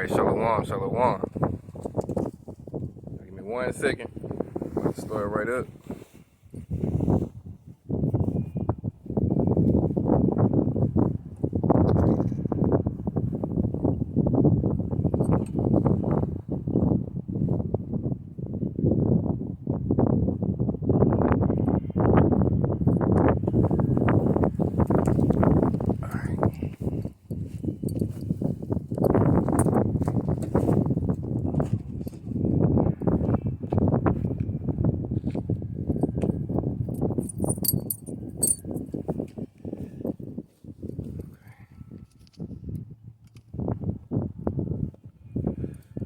Alright, shalom, shalom. Give me 1 second. Let's start right up.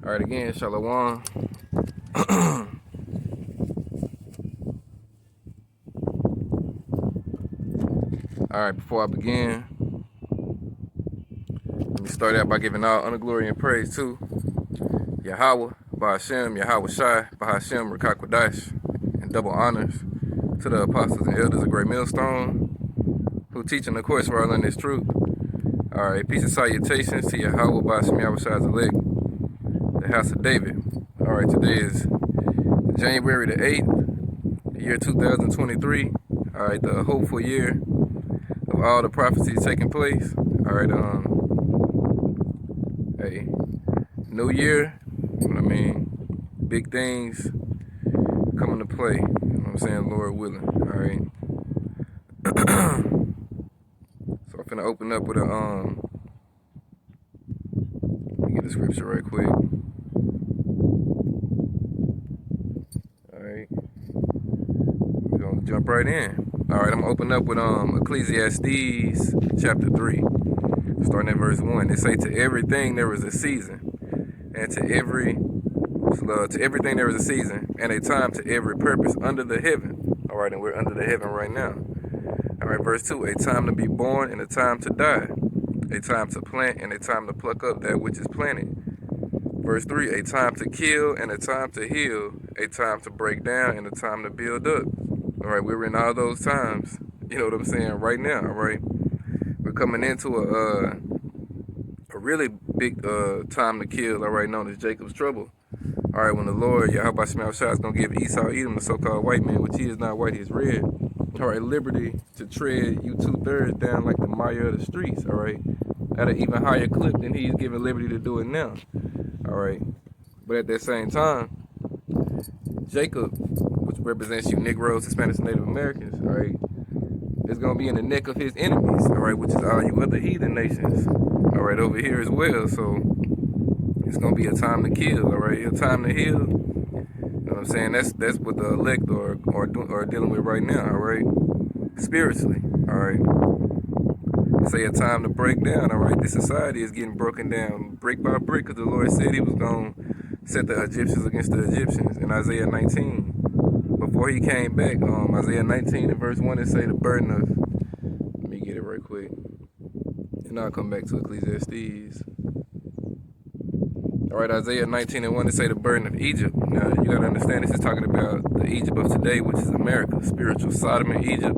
Alright, again, shalom. Alright, before I begin, let me start out by giving all honor, glory, and praise to Yahweh, Bahashem, Yahweh Shai, Bahashem, Rakak Kwadash, and double honors to the apostles and elders of Great Millstone, who teaching the course where I learn this truth. Alright, peace and salutations to Yahweh, Bahashem, Yahweh Shai's elect, the house of David. Alright, today is January the 8th, the year 2023. Alright, the hopeful year of all the prophecies taking place. Alright, hey, new year, you know what I mean? Big things coming to play, you know what I'm saying, Lord willing. Alright. So I'm finna open up with a, let me get the scripture right quick. Alright. We're gonna jump right in. Alright, I'm gonna open up with Ecclesiastes chapter 3. Starting at verse 1. It say, to everything there is a season, and to everything there is a season, and a time to every purpose under the heaven. Alright, and we're under the heaven right now. Alright, verse 2. A time to be born and a time to die. A time to plant and a time to pluck up that which is planted. Verse 3. A time to kill and a time to heal. A time to break down and a time to build up. Alright, we're in all those times. You know what I'm saying? Right now, alright? We're coming into a really big time to kill, alright, known as Jacob's trouble. Alright, when the Lord, Yahweh Shai, is going to give Esau, Edom, the so-called white man, which he is not white, he is red. Alright, liberty to tread you 2/3 down like the mire of the streets, alright? At an even higher clip than he's given liberty to do it now. Alright, but at that same time, Jacob, which represents you Negroes, Hispanics, and Native Americans, alright, is going to be in the neck of his enemies, alright, which is all you other heathen nations, alright, over here as well. So it's going to be a time to kill, alright, a time to heal. You know what I'm saying? That's what the elect are dealing with right now, alright, spiritually, alright. Say a time to break down, alright. This society is getting broken down brick by brick, because the Lord said he was going to set the Egyptians against the Egyptians in Isaiah 19. Before he came back, Isaiah 19 and verse 1, it say the burden of, let me get it right quick, and I'll come back to Ecclesiastes. Alright, Isaiah 19 and 1, it say the burden of Egypt. Now, you got to understand, this is talking about the Egypt of today, which is America, spiritual Sodom and Egypt,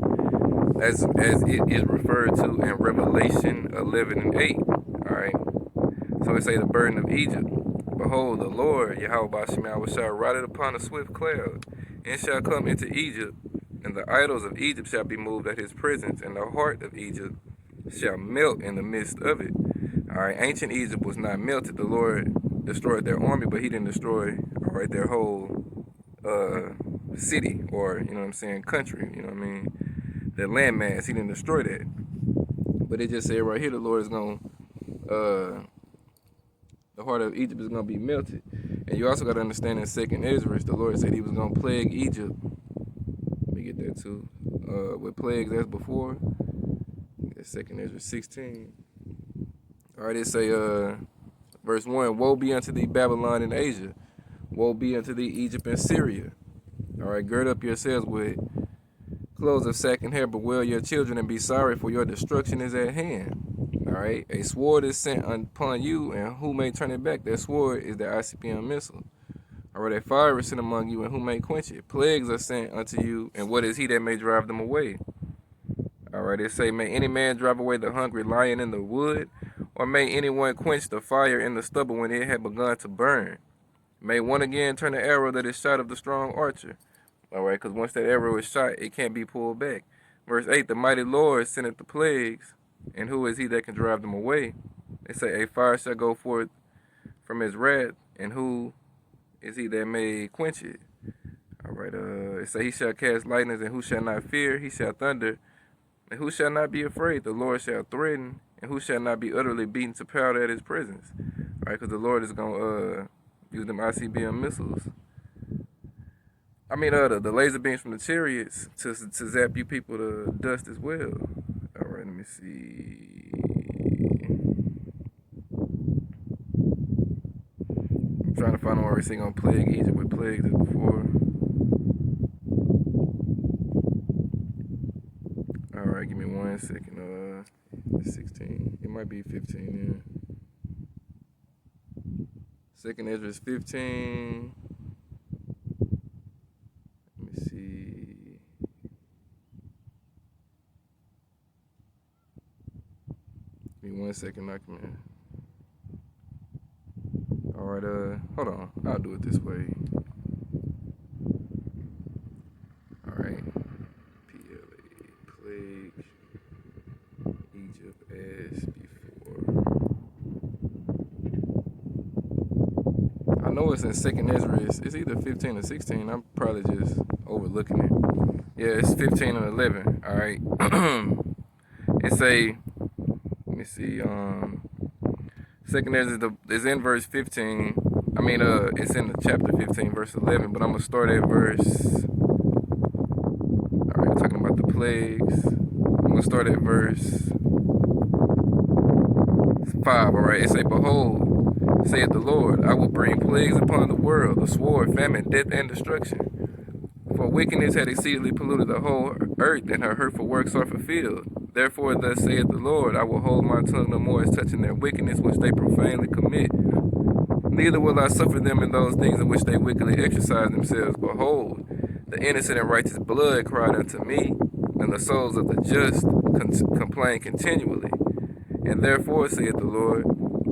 as it is referred to in Revelation 11 and 8. Alright, so it say the burden of Egypt. Behold, the Lord, Yahweh Bashim, shall ride it upon a swift cloud, and shall come into Egypt, and the idols of Egypt shall be moved at his presence, and the heart of Egypt shall melt in the midst of it. Alright, ancient Egypt was not melted. The Lord destroyed their army, but he didn't destroy, alright, their whole city, or, you know what I'm saying, country, you know what I mean, their landmass. He didn't destroy that. But it just said right here, the Lord is going to, the heart of Egypt is going to be melted. And you also got to understand in 2nd Ezra, the Lord said he was going to plague Egypt. Let me get that too. With plagues as before. That's 2nd Ezra 16. Alright, it say, verse 1, woe be unto thee, Babylon and Asia. Woe be unto thee, Egypt and Syria. Alright, gird up yourselves with clothes of sack and hair, bewail your children and be sorry, for your destruction is at hand. Alright, a sword is sent upon you, and who may turn it back? That sword is the ICBM missile. Alright, a fire is sent among you, and who may quench it? Plagues are sent unto you, and what is he that may drive them away? Alright, it say, may any man drive away the hungry lion in the wood, Or may anyone quench the fire in the stubble when it had begun to burn? May one again turn the arrow that is shot of the strong archer? All right, because once that arrow is shot, it can't be pulled back. Verse 8, the mighty Lord sendeth the plagues, and who is he that can drive them away? They say, a fire shall go forth from his wrath, and who is he that may quench it? All right, it say, he shall cast lightnings, and who shall not fear? He shall thunder, and who shall not be afraid? The Lord shall threaten, and who shall not be utterly beaten to powder at his presence? All right, because the Lord is going to use them ICBM missiles. I mean, the laser beams from the chariots to zap you people to dust as well. All right, let me see. I'm trying to find out where it's going to plague Egypt with plagues as before. All right, give me 1 second. 16. It might be 15. Yeah. 2nd Ezra 15. Let me see. Give me 1 second, man. All right, hold on. I'll do it this way. All right. PLA, plague, Egypt as before. I know it's in 2nd Ezra. It's either 15 or 16. I'm probably just overlooking it. Yeah, it's 15 and 11. All right. It say, let me see. 2nd Ezra is in verse 15. I mean, it's in the chapter 15, verse 11. But I'm gonna start at verse. All right, talking about the plagues. I'm gonna start at verse 5. All right, it say, behold, saith the Lord, I will bring plagues upon the world, the sword, famine, death, and destruction. For wickedness had exceedingly polluted the whole earth, and her hurtful works are fulfilled. Therefore thus saith the Lord, I will hold my tongue no more as touching their wickedness which they profanely commit. Neither will I suffer them in those things in which they wickedly exercise themselves. Behold, the innocent and righteous blood cried unto me, and the souls of the just complain continually. And therefore saith the Lord,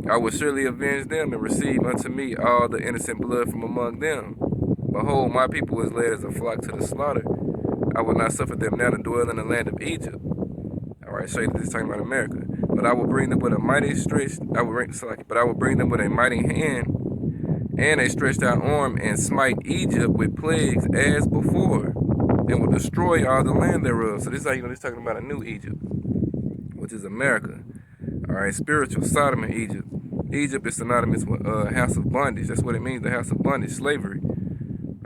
I will surely avenge them and receive unto me all the innocent blood from among them. Behold, my people is led as a flock to the slaughter. I will not suffer them now to dwell in the land of Egypt. All right, show you this is talking about America. But I will bring them with a mighty stretch. But I will bring them with a mighty hand and a stretched out arm, and smite Egypt with plagues as before, and will destroy all the land thereof. So this is how this is talking about a new Egypt, which is America. All right, spiritual Sodom and Egypt. Egypt is synonymous with house of bondage. That's what it means, the house of bondage, slavery.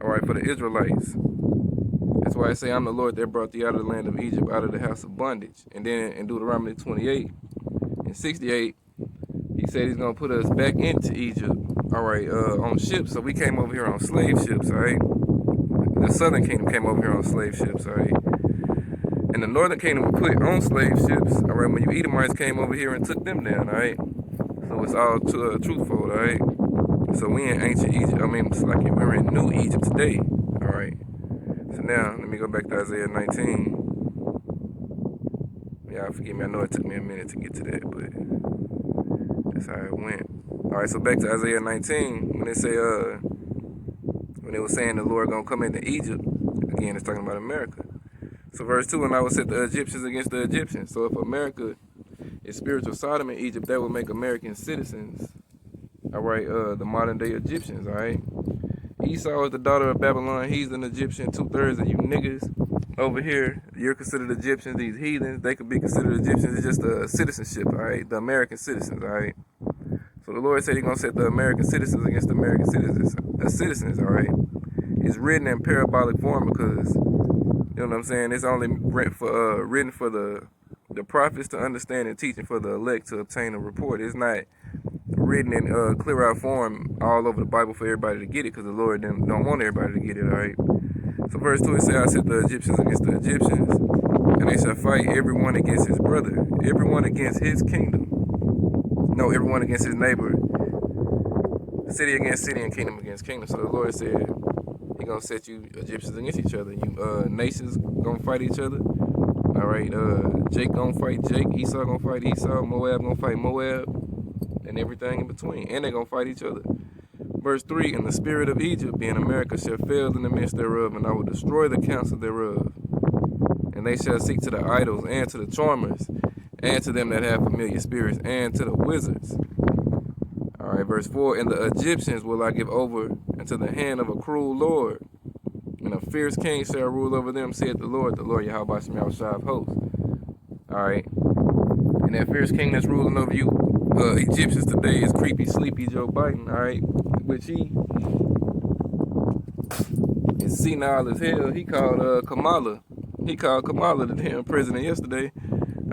All right, for the Israelites. That's why I say I'm the Lord that brought thee out of the land of Egypt, out of the house of bondage. And then in Deuteronomy 28 and 68, he said he's going to put us back into Egypt, all right, on ships. So we came over here on slave ships, all right? The southern kingdom came over here on slave ships, all right? And the northern kingdom was put on slave ships, all right, when you Edomites came over here and took them down, all right? So it's all truthful, all right? So we in ancient Egypt, it's like we're in new Egypt today, all right? So now, let me go back to Isaiah 19. Y'all forgive me, I know it took me a minute to get to that, but that's how it went. All right, so back to Isaiah 19, when they say, when they were saying the Lord gonna come into Egypt, again, it's talking about America. So verse 2, and I will set the Egyptians against the Egyptians. So if America is spiritual Sodom and Egypt, that would make American citizens, all right, the modern day Egyptians, all right? Esau is the daughter of Babylon. He's an Egyptian. 2/3 of you niggas over here, you're considered Egyptians. These heathens, they could be considered Egyptians. It's just a citizenship, all right? The American citizens, all right? So the Lord said he's going to set the American citizens against the American citizens, all right? It's written in parabolic form because, you know what I'm saying? It's only written for the prophets to understand and teaching for the elect to obtain a report. It's not written in clear out form all over the Bible for everybody to get it, because the Lord don't want everybody to get it, all right? So verse 2, it says, I set the Egyptians against the Egyptians, and they shall fight everyone against his brother, everyone against his kingdom. No, everyone against his neighbor. City against city and kingdom against kingdom. So the Lord said he gonna set you Egyptians against each other. You nations gonna fight each other. All right, Jake gonna fight Jake, Esau gonna fight Esau, Moab gonna fight Moab. and everything in between. And they're going to fight each other. Verse 3, and the spirit of Egypt, being America, shall fail in the midst thereof, and I will destroy the counsel thereof. And they shall seek to the idols, and to the charmers, and to them that have familiar spirits, and to the wizards. All right, verse 4, and the Egyptians will I give over into the hand of a cruel lord, and a fierce king shall rule over them, saith the Lord Yahweh Shemel Shai of hosts. All right, and that fierce king that's ruling over you, Egyptians today, is creepy, sleepy Joe Biden. All right, which he is senile as hell. He called Kamala. He called Kamala the damn president yesterday.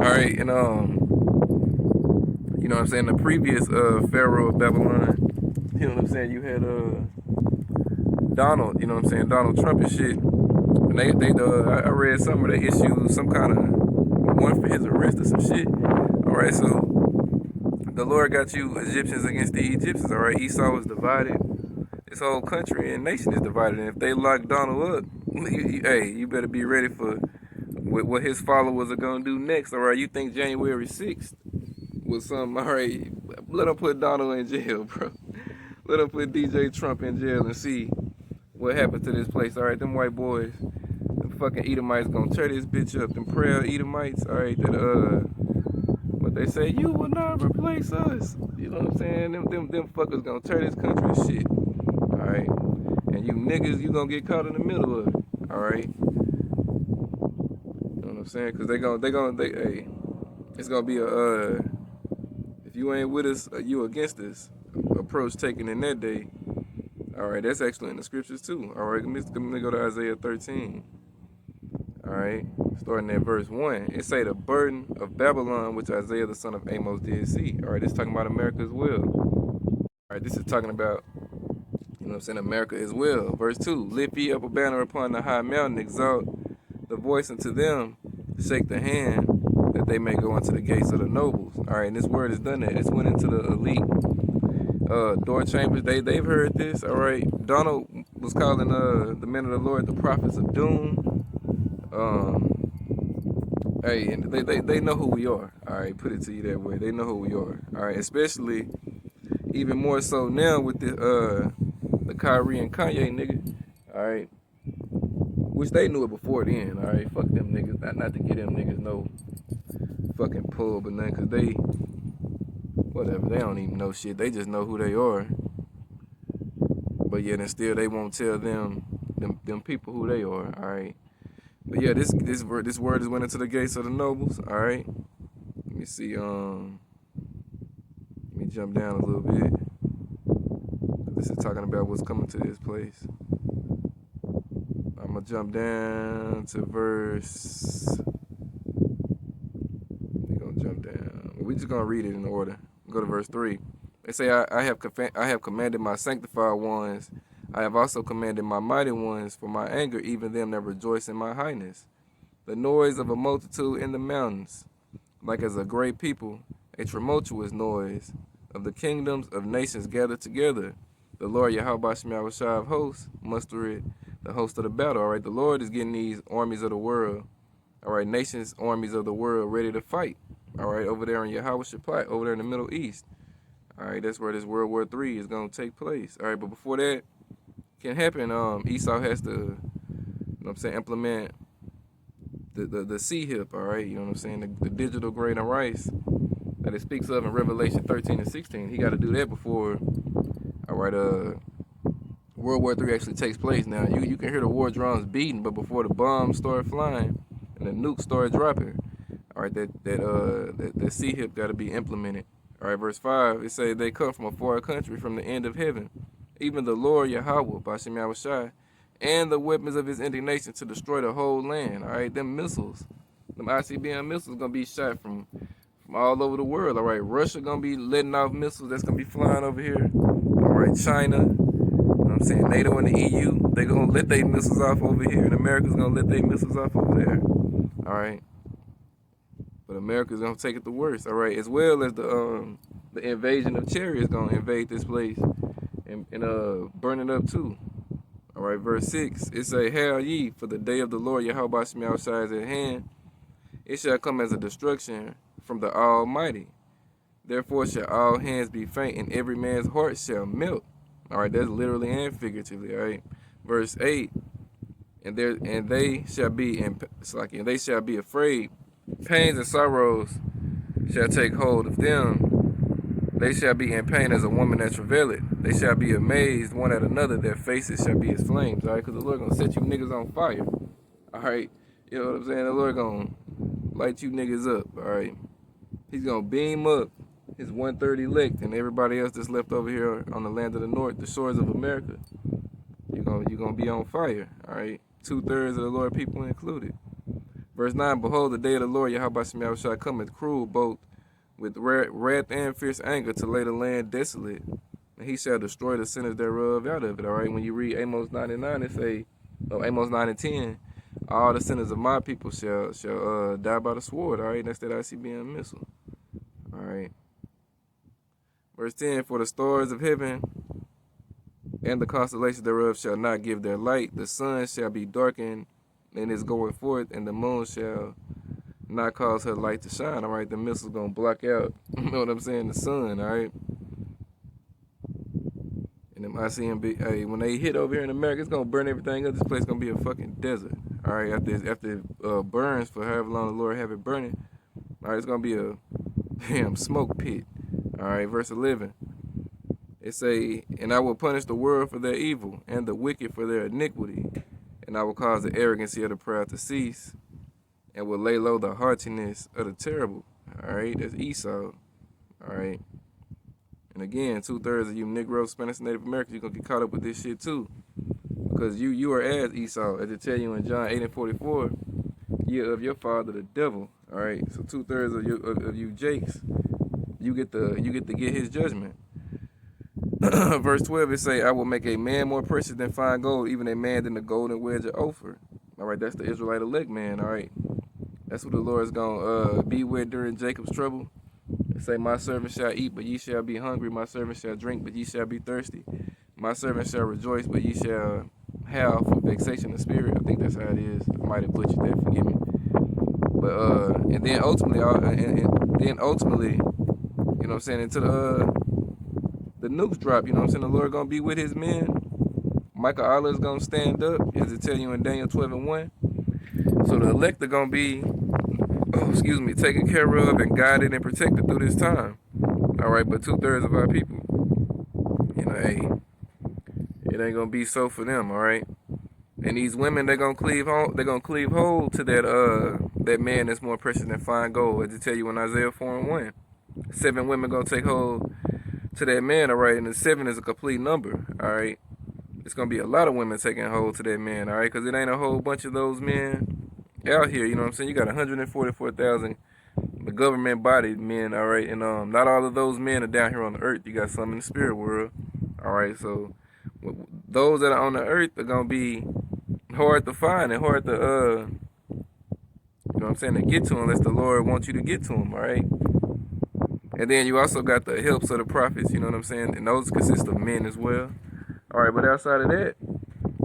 All right, and you know what I'm saying, the previous Pharaoh of Babylon, you know what I'm saying, you had Donald, you know what I'm saying, Donald Trump and shit. And I read somewhere they issued some kind of warrant for his arrest or some shit. All right, so the Lord got you Egyptians against the Egyptians. All right, Esau is divided. This whole country and nation is divided. And if they lock Donald up, hey, you better be ready for what his followers are gonna do next. All right, you think January 6th was some? All right, let them put Donald in jail, bro. Let them put DJ Trump in jail and see what happened to this place. All right, them white boys, them fucking Edomites gonna tear this bitch up. Them prayer Edomites, all right, that what they say, you will not replace us. You know what I'm saying? Them fuckers gonna tear this country to shit. All right, and you niggas, you gonna get caught in the middle of it. All right, you know what I'm saying? Cause hey, it's gonna be a if you ain't with us, you against us approach taken in that day. All right, that's actually in the scriptures too. All right, let me go to Isaiah 13. All right, starting at verse 1. It say the burden of Babylon, which Isaiah the son of Amos did see. All right, this is talking about America as well. All right, this is talking about, you know what I'm saying, America as well. Verse 2, lift ye up a banner upon the high mountain, exalt the voice unto them, shake the hand, that they may go into the gates of the nobles. All right, and this word has done that. It's went into the elite door chambers. They've heard this. All right, Donald was calling the men of the Lord the prophets of doom. Hey, and they know who we are. All right, put it to you that way. They know who we are. All right, especially even more so now with the Kyrie and Kanye nigga. All right, which they knew it before then. All right, fuck them niggas. Not to get them niggas no fucking pull, but nothing, cause they whatever. They don't even know shit. They just know who they are. But yet and still they won't tell them people who they are. All right. But yeah, this word has went into the gates of the nobles. All right. Let me see. Let me jump down a little bit. This is talking about what's coming to this place. I'm gonna jump down to verse. We're gonna jump down. We're just gonna read it in order. Go to verse 3. They say, I have commanded my sanctified ones. I have also commanded my mighty ones for my anger, even them that rejoice in my highness. The noise of a multitude in the mountains, like as a great people, a tumultuous noise of the kingdoms of nations gathered together. The Lord Yahweh Shemel Shai of hosts mustered the host of the battle. All right, the Lord is getting these armies of the world. All right, nations, armies of the world ready to fight. All right, over there in Yahweh Shaphat, over there in the Middle East. All right, that's where this World War III is going to take place. All right, but before that can happen, Esau has to, you know what I'm saying, implement the C-HIP, all right? You know what I'm saying, the digital grain of rice that it speaks of in Revelation 13 and 16. He got to do that before, all right, World War III actually takes place. Now, you can hear the war drums beating, but before the bombs start flying and the nukes start dropping, all right, that C-HIP got to be implemented. All right, verse 5, it says, they come from a far country, from the end of heaven, even the Lord Yahweh, Bashem Yahushai, and the weapons of his indignation to destroy the whole land. All right, them missiles, them ICBM missiles gonna be shot from all over the world. All right, Russia gonna be letting off missiles that's gonna be flying over here. All right, China, you know what I'm saying, NATO and the EU, they gonna let their missiles off over here, and America's gonna let their missiles off over there. All right. But America's gonna take it the worst, all right, as well as the invasion of chariots gonna invade this place and burn it up too. All right, verse 6, it say, hail ye, for the day of the Lord Yahweh Shemel Shai is at hand. It shall come as a destruction from the Almighty. Therefore shall all hands be faint, and every man's heart shall melt. All right, that's literally and figuratively. All right, verse 8. And they shall be and they shall be afraid. Pains and sorrows shall take hold of them. They shall be in pain as a woman that travaileth. They shall be amazed one at another. Their faces shall be as flames. All right, because the Lord gonna set you niggas on fire. All right, you know what I'm saying? The Lord gonna light you niggas up. All right, He's gonna beam up His 1/3 elect and everybody else that's left over here on the land of the north, the shores of America. You're gonna be on fire. All right, 2/3 of the Lord people included. Verse 9, behold, the day of the Lord Yahweh Shemel shall come with cruel, both with wrath and fierce anger, to lay the land desolate. And He shall destroy the sinners thereof out of it. All right, when you read Amos 9 and 9, it say, Amos 9 and 10, all the sinners of my people shall die by the sword. All right, that's that ICBM missile. All right. Verse 10, for the stars of heaven and the constellations thereof shall not give their light. The sun shall be darkened in its going forth, and the moon shall not cause her light to shine. All right, the missile's gonna block out, you know what I'm saying, the sun. All right, and them ICBM, hey, when they hit over here in America, it's gonna burn everything up. This place gonna be a fucking desert. All right, after it burns for however long the Lord have it burning, all right, it's gonna be a damn smoke pit. All right, verse 11. It say, and I will punish the world for their evil, and the wicked for their iniquity. And I will cause the arrogancy of the proud to cease, and will lay low the haughtiness of the terrible. All right, that's Esau. All right. And again, 2/3 of you Negroes, Spanish, and Native Americans, you're going to get caught up with this shit too. Because you are as Esau, as it tell you in John 8 and 44, ye of your father the devil. All right, so 2/3 of you Jakes, you get to get his judgment. Verse 12, it say, I will make a man more precious than fine gold, even a man than the golden wedge of Ophir. All right, that's the Israelite elect man. All right, that's what the Lord is going to be with during Jacob's trouble. It say, my servant shall eat, but ye shall be hungry. My servant shall drink, but ye shall be thirsty. My servant shall rejoice, but ye shall howl for vexation of spirit. I think that's how it is. I might have butchered that, forgive me. But, and then ultimately, you know what I'm saying, into the nukes drop, you know what I'm saying? The Lord gonna be with his men. Michael Allah is gonna stand up, as it tell you in Daniel 12 and 1. So the elect are gonna be, taken care of and guided and protected through this time. All right, but 2/3 of our people, you know, hey, it ain't gonna be so for them. All right, and these women, they're gonna cleave hold to that man that's more precious than fine gold, as it tell you in Isaiah 4 and 1. 7 women gonna take hold to that man, all right, and the 7 is a complete number, all right. It's gonna be a lot of women taking hold to that man, all right, because it ain't a whole bunch of those men out here, you know what I'm saying? You got 144,000 the government bodied men, all right, and not all of those men are down here on the earth. You got some in the spirit world, all right. So those that are on the earth are gonna be hard to find and hard to you know what I'm saying, to get to unless the Lord wants you to get to them, all right. And then you also got the helps of the prophets, you know what I'm saying? And those consist of men as well. All right, but outside of that,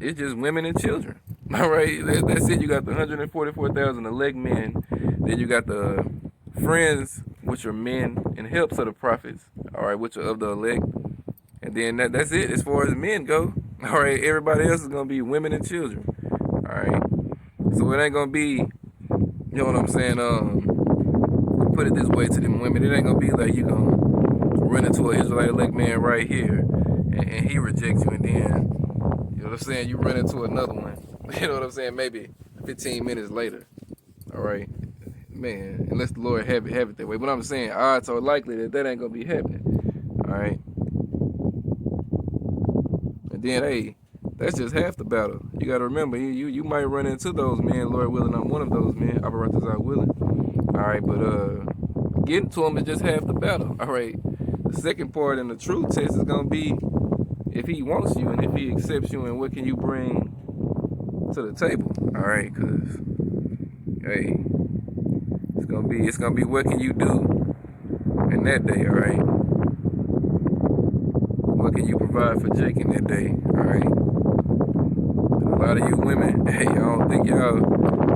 it's just women and children. All right, that's it. You got the 144,000 elect men. Then you got the friends, which are men, and helps of the prophets, all right, which are of the elect. And then that's it as far as men go. All right, everybody else is going to be women and children. All right, so it ain't going to be, you know what I'm saying, put it this way to them women, it ain't gonna be like you gonna run into an Israelite elect man right here and he rejects you, and then, you know what I'm saying, you run into another one, you know what I'm saying, maybe 15 minutes later. All right, man, unless the Lord have it that way. But I'm saying odds are likely that ain't gonna be happening. All right, and then hey, that's just half the battle. You gotta remember, you might run into those men, Lord willing. I'm one of those men, Abaratazar willing. All right, but getting to him is just half the battle. All right, the second part and the true test is gonna be if he wants you and if he accepts you, and what can you bring to the table. All right, cause hey, it's gonna be what can you do in that day. All right, what can you provide for Jake in that day? All right, a lot of you women, hey, I don't think y'all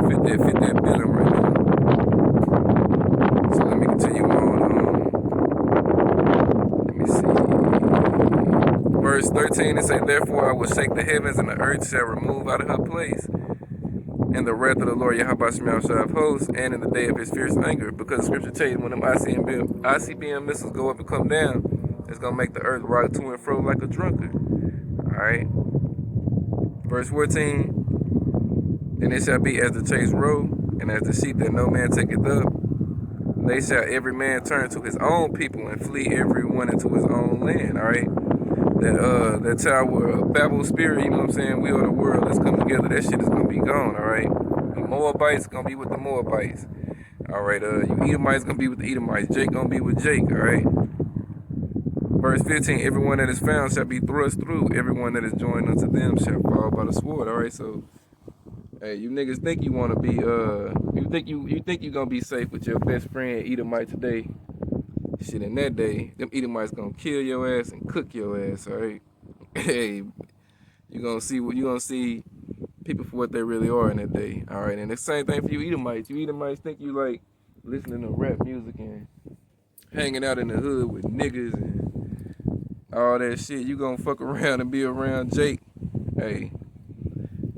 fit that billing right now. So let me continue on. verse 13, it say, therefore I will shake the heavens, and the earth shall remove out of her place, and the wrath of the Lord Yahweh Shemel shall have hosts, and in the day of his fierce anger. Because the scripture tell you when them ICBM missiles go up and come down, it's going to make the earth rock to and fro like a drunkard. Alright? Verse 14, and it shall be as the chase roe, and as the sheep that no man taketh up. They shall every man turn to his own people, and flee every one into his own land. Alright? That tower of Babel spirit, you know what I'm saying? We are the world that's come together. That shit is gonna be gone, alright? The Moabites gonna be with the Moabites. Alright, you Edomites gonna be with the Edomites. Jake gonna be with Jake, alright? Verse 15, everyone that is found shall be thrust through. Everyone that is joined unto them shall fall by the sword. Alright, so hey, you niggas think you wanna be you think you gonna be safe with your best friend Edomite today. Shit, in that day, them Edomites gonna kill your ass and cook your ass, alright? Hey, you gonna see people for what they really are in that day, alright? And the same thing for you Edomites. You Edomites think you like listening to rap music and hanging out in the hood with niggas and all that shit. You gonna fuck around and be around Jake. Hey,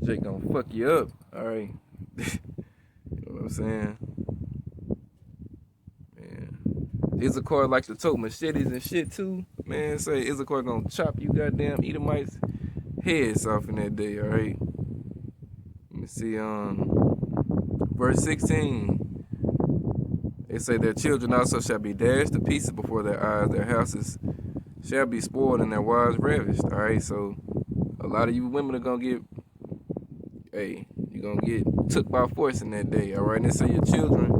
Jake gonna fuck you up, alright? You know what I'm saying? Issachar likes to tote machetes and shit too. Man, say Issachar gonna chop you goddamn Edomites heads off in that day, alright? Let me see, verse 16. They say their children also shall be dashed to pieces before their eyes, their houses shall be spoiled and their wives ravished. Alright, so a lot of you women are gonna get, hey, you're gonna get took by force in that day, alright? And they say your children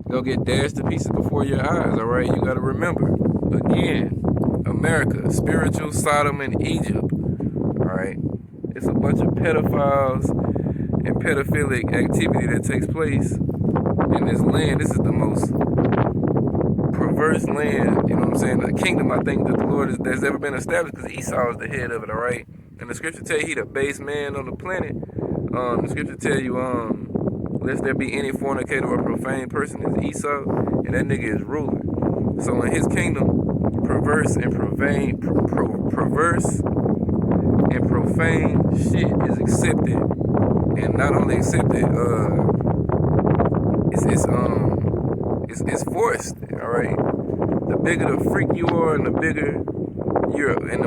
gonna get dashed to pieces before your eyes, alright? You gotta remember, again, America, spiritual Sodom and Egypt, alright? It's a bunch of pedophiles and pedophilic activity that takes place in this land. This is the most perverse land, you know what I'm saying? The kingdom, I think, that the Lord that's ever been established, because Esau is the head of it, alright? And the scripture tell you he the base man on the planet. The scripture tell you, lest there be any fornicator or profane person is Esau, and that nigga is ruler. So in his kingdom, perverse and profane shit is accepted, and not only accepted, it's forced. All right, the bigger the freak you are, and the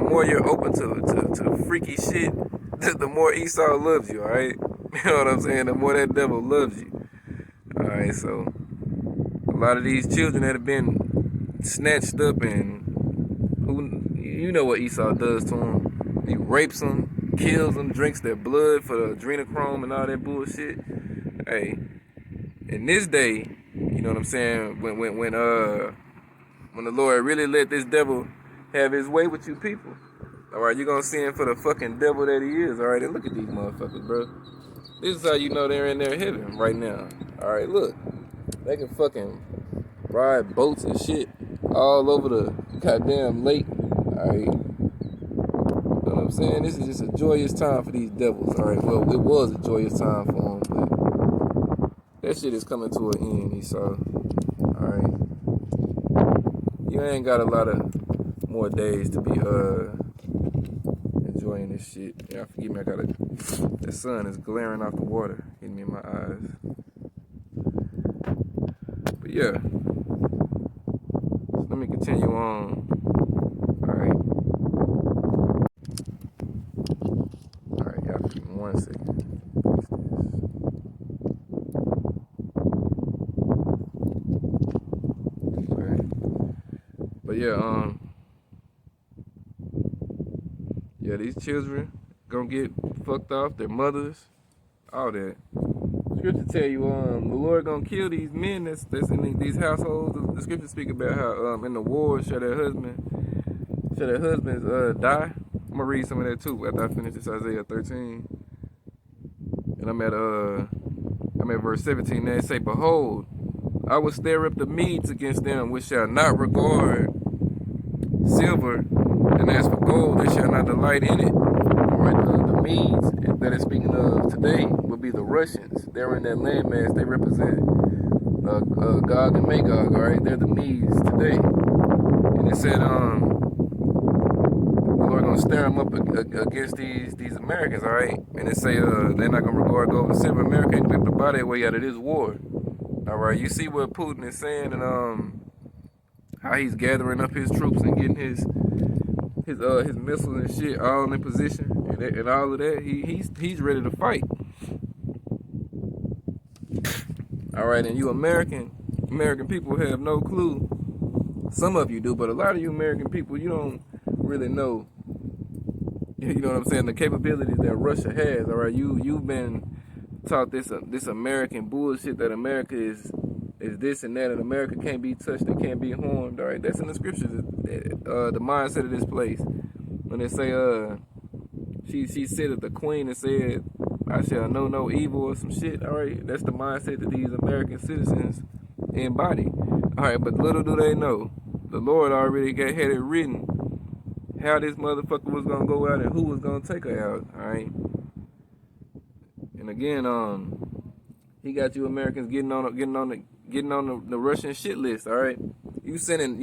more you're open to freaky shit, the more Esau loves you. All right. You know what I'm saying? The more that devil loves you. Alright, so a lot of these children that have been snatched up, and you know what Esau does to them. He rapes them, kills them, drinks their blood for the adrenochrome and all that bullshit. Hey, in this day, you know what I'm saying, when the Lord really let this devil have his way with you people, alright, you're gonna see him for the fucking devil that he is. Alright, and look at these motherfuckers, bro. This is how you know they're in their heaven right now. Alright, look. They can fucking ride boats and shit all over the goddamn lake. Alright. You know what I'm saying? This is just a joyous time for these devils. Alright, well, it was a joyous time for them, but that shit is coming to an end, Esau. Alright. You ain't got a lot of more days to be, enjoying this shit. Yeah, forgive me, the sun is glaring off the water, hitting me in my eyes. But yeah, so let me continue on. Alright, y'all give me 1 second. Okay. But yeah, these children gonna get fucked off, their mothers, all that. Scripture tell you, the Lord gonna kill these men that's in these households. The scripture speak about how in the war shall their husbands die. I'm gonna read some of that too after I finish this Isaiah 13. And I'm at verse 17. There it say, behold, I will stir up the Medes against them, which shall not regard silver, and as for gold, they shall not delight in it. Alright, the Medes that it's speaking of today would be the Russians. They're in that landmass. They represent Gog and Magog. Alright, they're the Medes today. And it said, the Lord Lord gonna stir them up against these Americans, all right? And they say they're not gonna regard gold and silver. America ain't gonna be able to buy their way out of this war. All right, you see what Putin is saying and how he's gathering up his troops and getting his missiles and shit all in position and all of that. He's ready to fight. All right, and you American people have no clue. Some of you do, but a lot of you American people, you don't really know. You know what I'm saying? The capabilities that Russia has. All right, you've been taught this American bullshit that America is this and that, and America can't be touched, it can't be harmed. All right, that's in the scriptures. The mindset of this place when they say she said that the queen and said, "I shall know no evil" or some shit. All right, that's the mindset that these American citizens embody. All right, but little do they know, the Lord already had it written how this motherfucker was gonna go out and who was gonna take her out. All right, and again, he got you Americans getting on the Russian shit list. All right, you sending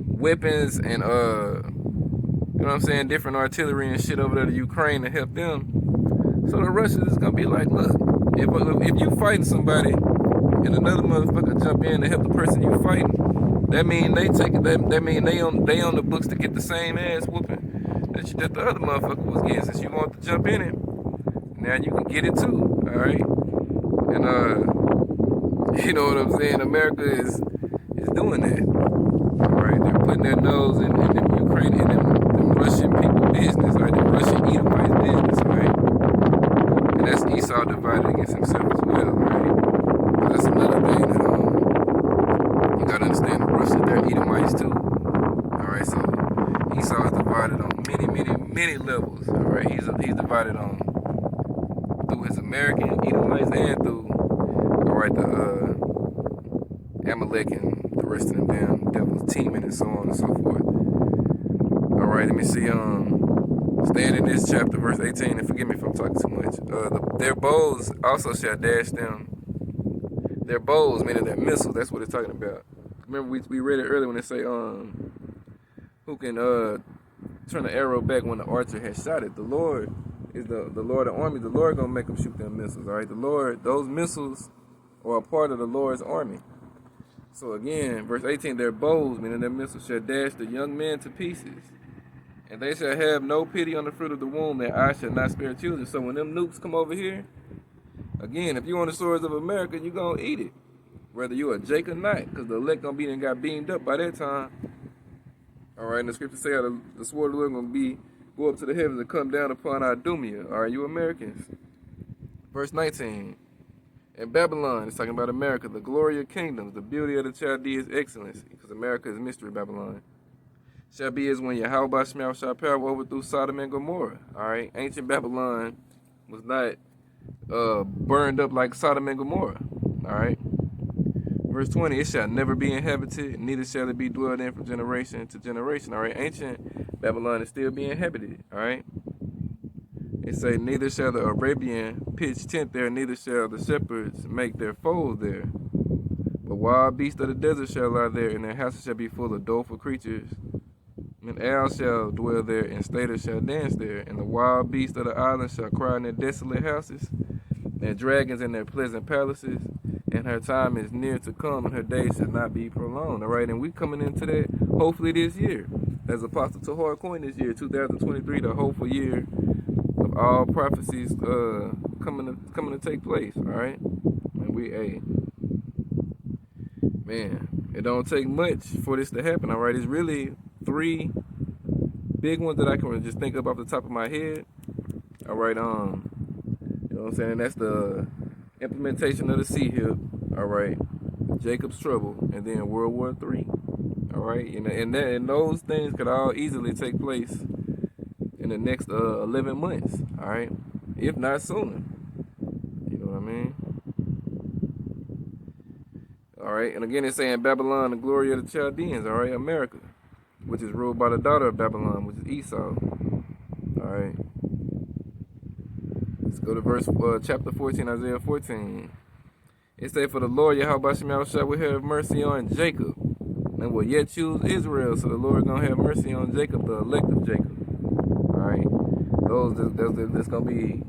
weapons and you know what I'm saying, different artillery and shit over there to Ukraine to help them. So the Russians is gonna be like, look, if you fighting somebody and another motherfucker jump in to help the person you fighting, that mean they take it. That mean they on the books to get the same ass whooping that the other motherfucker was getting. Since you want to jump in it, now you can get it too. All right, and you know what I'm saying? America is doing that. All right, they're putting their nose in them Ukrainian, them Russian people business, right? The Russian Edomites business, right? And that's Esau divided against himself as well, right? That's another thing that you gotta understand. The Russians, they're Edomites too. All right, so Esau is divided on many levels. All right, he's divided on through his American Edomites and through the Amalek and the rest of them damn devils teaming and so on and so forth. All right, let me see. Staying in this chapter, verse 18, and forgive me if I'm talking too much. Their bows also shall dash them. Their bows, meaning their missiles. That's what it's talking about. Remember we read it earlier when they say who can turn the arrow back when the archer has shot it. The Lord is the Lord of armies. The Lord gonna make them shoot them missiles. All right, the Lord, those missiles are a part of the Lord's army. So again, verse 18, their bows, meaning their missiles, shall dash the young men to pieces, and they shall have no pity on the fruit of the womb, their eyes shall not spare children. So when them nukes come over here, again, if you on the swords of America, you gonna eat it, whether you a Jake or not, because the elect gonna be and got beamed up by that time. All right, and the scripture say the sword of the Lord gonna go up to the heavens and come down upon Idumea. All right, you Americans. Verse 19. In Babylon, it's talking about America, the glory of kingdoms, the beauty of the Chaldeans' excellency, because America is mystery Babylon, shall be as when Yahweh shall power overthrew Sodom and Gomorrah. All right, ancient Babylon was not burned up like Sodom and Gomorrah. All right. Verse 20, it shall never be inhabited, neither shall it be dwelled in from generation to generation. All right, ancient Babylon is still being inhabited. All right. It say, neither shall the Arabian pitch tent there, neither shall the shepherds make their foes there. But wild beasts of the desert shall lie there, and their houses shall be full of doleful creatures. And owls shall dwell there, and staters shall dance there. And the wild beasts of the island shall cry in their desolate houses, and dragons in their pleasant palaces. And her time is near to come, and her days shall not be prolonged. All right, and we coming into that hopefully this year. As Apostle Tahar coined this year, 2023, the hopeful year of all prophecies coming to take place. All right, and man, it don't take much for this to happen. All right, it's really 3 big ones that I can just think of off the top of my head. All right, you know what I'm saying? And that's the implementation of the sea hip. All right, Jacob's trouble, and then World War III. All right, and those things could all easily take place in the next 11 months, all right, if not sooner. You know what I mean? All right, and again it's saying Babylon, the glory of the Chaldeans, all right, America, which is ruled by the daughter of Babylon, which is Esau. All right, let's go to verse chapter 14, Isaiah 14. It say, for the Lord Yahweh Shemel will have mercy on Jacob. and will yet choose Israel. So the Lord gonna have mercy on Jacob, the elect of Jacob. All right, that's gonna be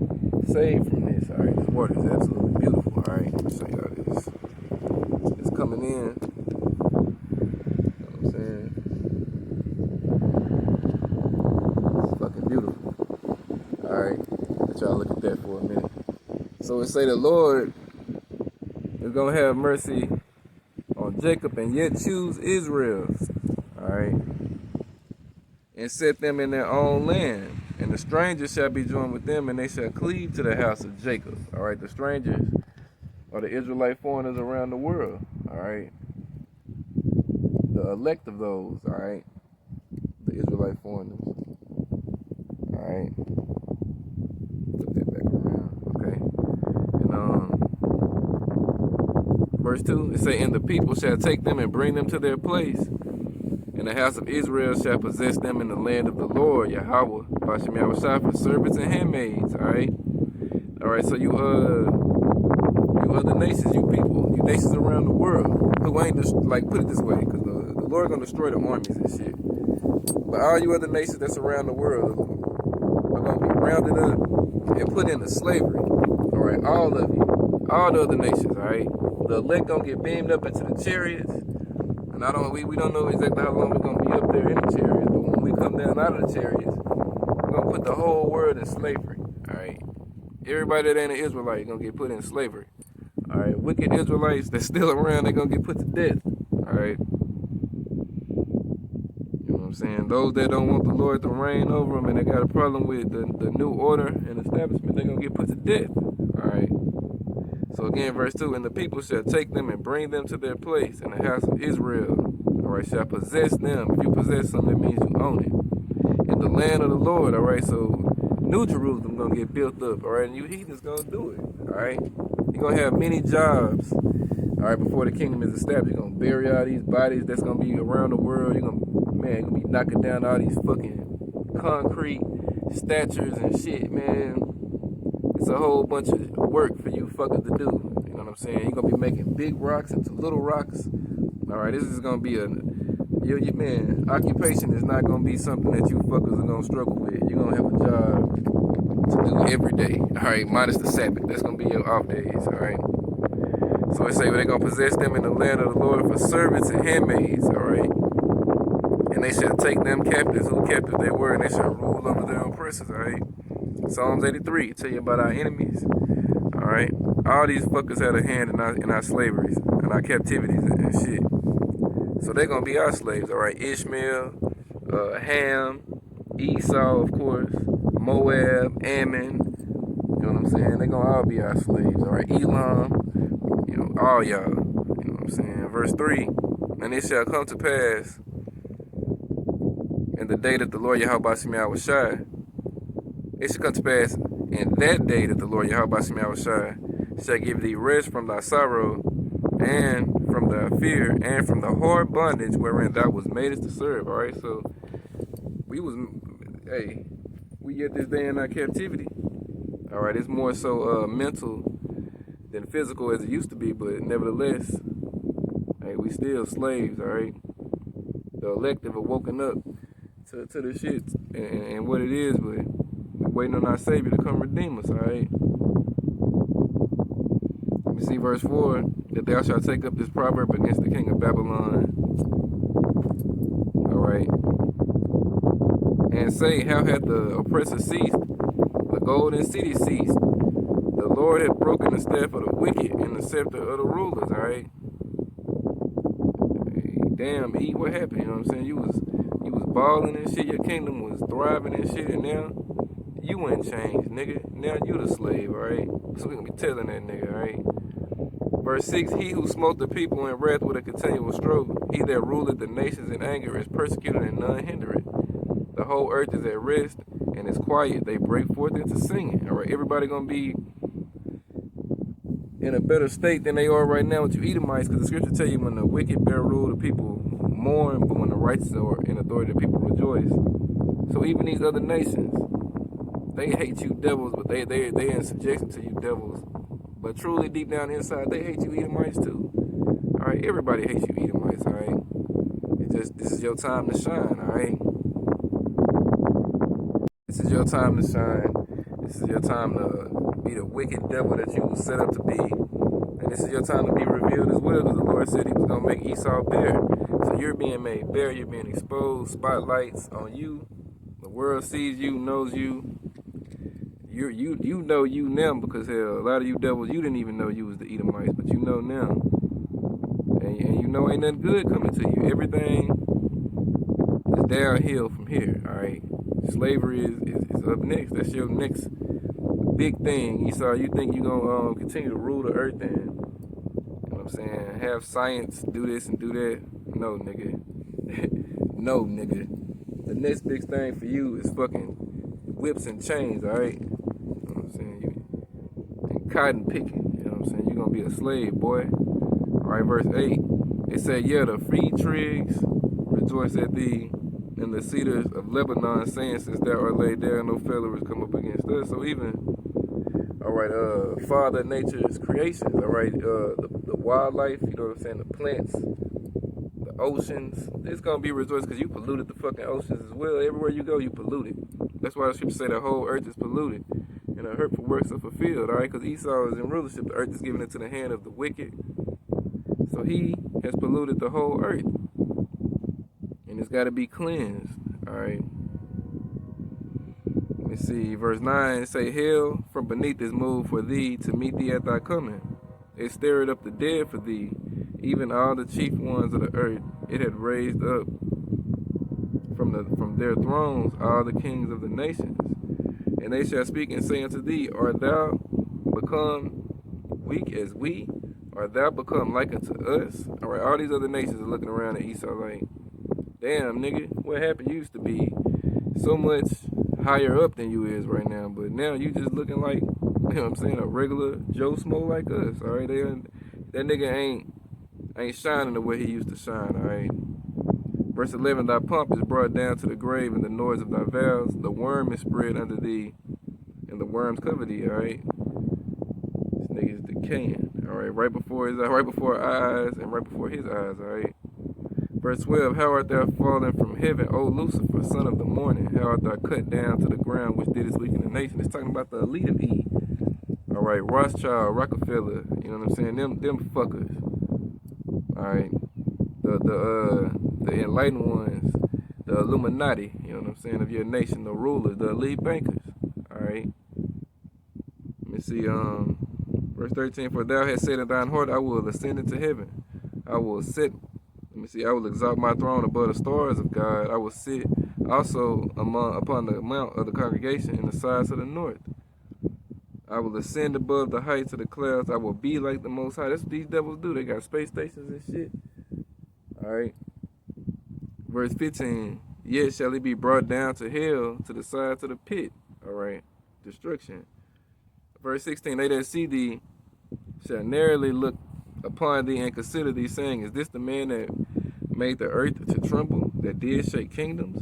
saved from this. All right, this water is absolutely beautiful. All right, let me show y'all this. It's coming in. You know what I'm saying? It's fucking beautiful. All right, let y'all look at that for a minute. So it say the Lord is gonna have mercy on Jacob and yet choose Israel. All right, and set them in their own land. And the strangers shall be joined with them, and they shall cleave to the house of Jacob. All right, the strangers are the Israelite foreigners around the world. All right, the elect of those. All right, the Israelite foreigners. All right, flip that back around. Okay, and verse 2, it say, and the people shall take them and bring them to their place. And the house of Israel shall possess them in the land of the Lord, Yahweh, Bashem Yahushua, for servants and handmaids. All right, so you other nations, you people, you nations around the world who ain't just like, put it this way, because the Lord gonna destroy the armies and shit. But all you other nations that's around the world are gonna be rounded up and put into slavery. All right, all of you, all the other nations. All right, the elect gonna get beamed up into the chariots. We don't know exactly how long we're gonna be up there in the chariots, but when we come down out of the chariots, we're gonna put the whole world in slavery. All right, everybody that ain't an Israelite gonna get put in slavery. All right, wicked Israelites that's still around, they're gonna get put to death. All right, you know what I'm saying? Those that don't want the Lord to reign over them and they got a problem with the new order and establishment, they're gonna get put to death. All right. So again, verse 2, and the people shall take them and bring them to their place, and the house of Israel, all right, shall possess them. If you possess something, that means you own it. In the land of the Lord, all right, so New Jerusalem gonna get built up, all right, and you heathens gonna do it, all right. You're gonna have many jobs, all right, before the kingdom is established. You're gonna bury all these bodies that's gonna be around the world. You're gonna be knocking down all these fucking concrete statues and shit, man. It's a whole bunch of work for you fuckers to do. You know what I'm saying? You're gonna be making big rocks into little rocks. All right, this is gonna be man, occupation is not gonna be something that you fuckers are gonna struggle with. You're gonna have a job to do every day. All right, minus the Sabbath. That's gonna be your off days. All right. So it say they're gonna possess them in the land of the Lord for servants and handmaids. All right. And they shall take them captives, who captives they were, and they shall rule over their oppressors. All right. Psalms 83 tell you about our enemies. All right, all these fuckers had a hand in our slaveries and our captivities and shit. So they're gonna be our slaves. All right, Ishmael, Ham, Esau, of course, Moab, Ammon. You know what I'm saying? They're gonna all be our slaves. All right, Elam. You know, all y'all. You know what I'm saying? Verse 3, and it shall come to pass in the day that the Lord Yahweh Yahushua, it shall come to pass in that day that the Lord Yahweh Yahushua shall give thee rest from thy sorrow and from thy fear and from the hard bondage wherein thou was made to serve. All right, so we get this day in our captivity. All right, it's more so mental than physical as it used to be, but nevertheless, hey, we still slaves. All right, the elect have woken up to the shit and what it is, but waiting on our Savior to come redeem us, all right? Let me see verse 4, that thou shalt take up this proverb against the king of Babylon, all right? And say, how hath the oppressor ceased? The golden city ceased. The Lord hath broken the staff of the wicked and the scepter of the rulers, all right? Hey, damn, E, what happened? You know what I'm saying? You was balling and shit, your kingdom was thriving and shit, and now you ain't changed, nigga. Now you the slave, alright? So we gonna be telling that nigga, alright? Verse 6, he who smote the people in wrath with a continual stroke, he that ruleth the nations in anger is persecuted and none hinder it. The whole earth is at rest and is quiet. They break forth into singing, alright? Everybody gonna be in a better state than they are right now with you Edomites, because the scripture tell you when the wicked bear rule, the people mourn, but when the righteous are in authority, the people rejoice. So even these other nations, they hate you devils, but they in subjection to you devils. But truly deep down inside, they hate you Edomites too. All right, everybody hates you Edomites, all right? this is your time to shine, all right? This is your time to shine. This is your time to be the wicked devil that you were set up to be. And this is your time to be revealed as well, because the Lord said he was going to make Esau bare. So you're being made bare, you're being exposed, spotlights on you. The world sees you, knows you. You know you now, because hell, a lot of you devils, you didn't even know you was the Edomites, but you know now. And you know ain't nothing good coming to you. Everything is downhill from here, all right? Slavery is up next. That's your next big thing. Esau, you think you're going to continue to rule the earth and, you know what I'm saying, have science do this and do that? No, nigga. No, nigga. The next big thing for you is fucking whips and chains, all right? You know what I'm saying? And cotton picking, you know what I'm saying? You're going to be a slave, boy. All right, verse 8. It said, yeah, the free trigs rejoice at thee, and the cedars of Lebanon, saying, since thou art laid there, no failures come up against us. So even, all right, Father Nature's creations, all right, the wildlife, you know what I'm saying, the plants, the oceans, it's gonna be rejoiced because you polluted the fucking oceans as well. Everywhere you go, you pollute it. That's why the scripture say the whole earth is polluted, and the hurtful works are fulfilled, all right, because Esau is in rulership. The earth is given into the hand of the wicked. So he has polluted the whole earth. And it's got to be cleansed. All right. Let me see. Verse 9 say, hell from beneath is moved for thee to meet thee at thy coming. It stirred up the dead for thee, even all the chief ones of the earth. It had raised up from their thrones all the kings of the nations. And they shall speak and say unto thee, art thou become weak as we? Art thou become like unto us? All right, all these other nations are looking around at Esau like, damn, nigga, what happened? You used to be so much higher up than you is right now, but now you just looking like, you know what I'm saying, a regular Joe Smo like us, all right? That nigga ain't shining the way he used to shine, all right? Verse 11, thy pomp is brought down to the grave, and the noise of thy vows. The worm is spread under thee, and the worms cover thee, all right? This nigga is decaying, all right? Right before our eyes, and right before his eyes, all right? Verse 12, how art thou fallen from heaven, O Lucifer, son of the morning? How art thou cut down to the ground, which didst weaken the nation? It's talking about the elite of E. All right, Rothschild, Rockefeller, you know what I'm saying? Them fuckers. All right, the enlightened ones, the Illuminati, you know what I'm saying, of your nation, the rulers, the elite bankers. All right. Let me see. Verse 13, for thou hast said in thine heart, I will ascend into heaven. I will sit. Let me see. I will exalt my throne above the stars of God. I will sit also upon the mount of the congregation in the sides of the north. I will ascend above the heights of the clouds. I will be like the Most High. That's what these devils do. They got space stations and shit. All right. Verse 15. Yet shall he be brought down to hell, to the sides of the pit. All right. Destruction. Verse 16. They that see thee shall narrowly look upon thee and consider thee, saying, is this the man that made the earth to tremble, that did shake kingdoms?